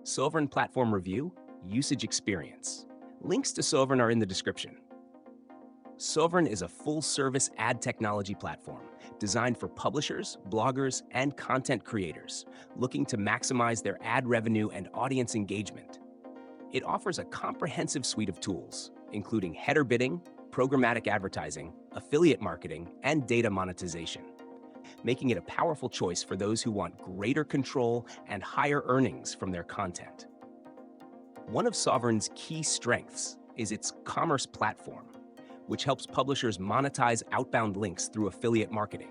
Sovrn Platform Review, Usage Experience. Links to Sovrn are in the description. Sovrn is a full-service ad technology platform designed for publishers, bloggers, and content creators looking to maximize their ad revenue and audience engagement. It offers a comprehensive suite of tools, including header bidding, programmatic advertising, affiliate marketing, and data monetization, making it a powerful choice for those who want greater control and higher earnings from their content. One of Sovrn's key strengths is its commerce platform, which helps publishers monetize outbound links through affiliate marketing.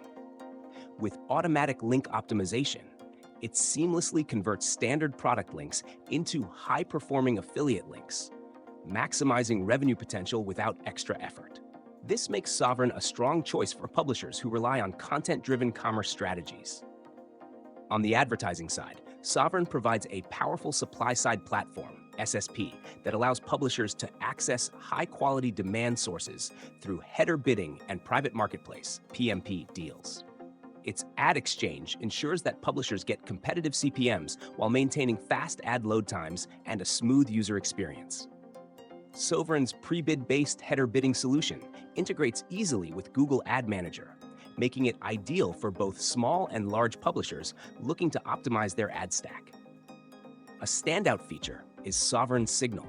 With automatic link optimization, it seamlessly converts standard product links into high-performing affiliate links, maximizing revenue potential without extra effort. This makes Sovrn a strong choice for publishers who rely on content-driven commerce strategies. On the advertising side, Sovrn provides a powerful supply-side platform, SSP, that allows publishers to access high-quality demand sources through header bidding and private marketplace, PMP, deals. Its ad exchange ensures that publishers get competitive CPMs while maintaining fast ad load times and a smooth user experience. Sovrn's pre-bid-based header bidding solution integrates easily with Google Ad Manager, making it ideal for both small and large publishers looking to optimize their ad stack. A standout feature is Sovrn Signal,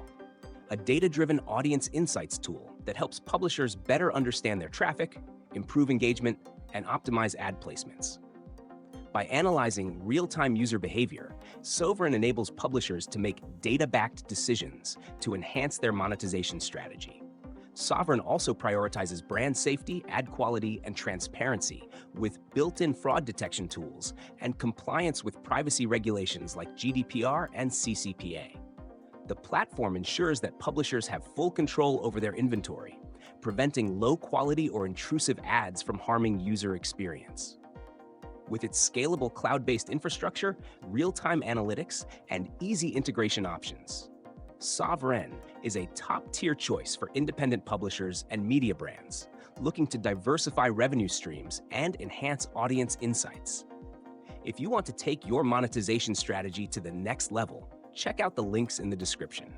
a data-driven audience insights tool that helps publishers better understand their traffic, improve engagement, and optimize ad placements. By analyzing real-time user behavior, Sovrn enables publishers to make data-backed decisions to enhance their monetization strategy. Sovrn also prioritizes brand safety, ad quality, and transparency with built-in fraud detection tools and compliance with privacy regulations like GDPR and CCPA. The platform ensures that publishers have full control over their inventory, preventing low-quality or intrusive ads from harming user experience. With its scalable cloud-based infrastructure, real-time analytics, and easy integration options, Sovrn is a top-tier choice for independent publishers and media brands looking to diversify revenue streams and enhance audience insights. If you want to take your monetization strategy to the next level, check out the links in the description.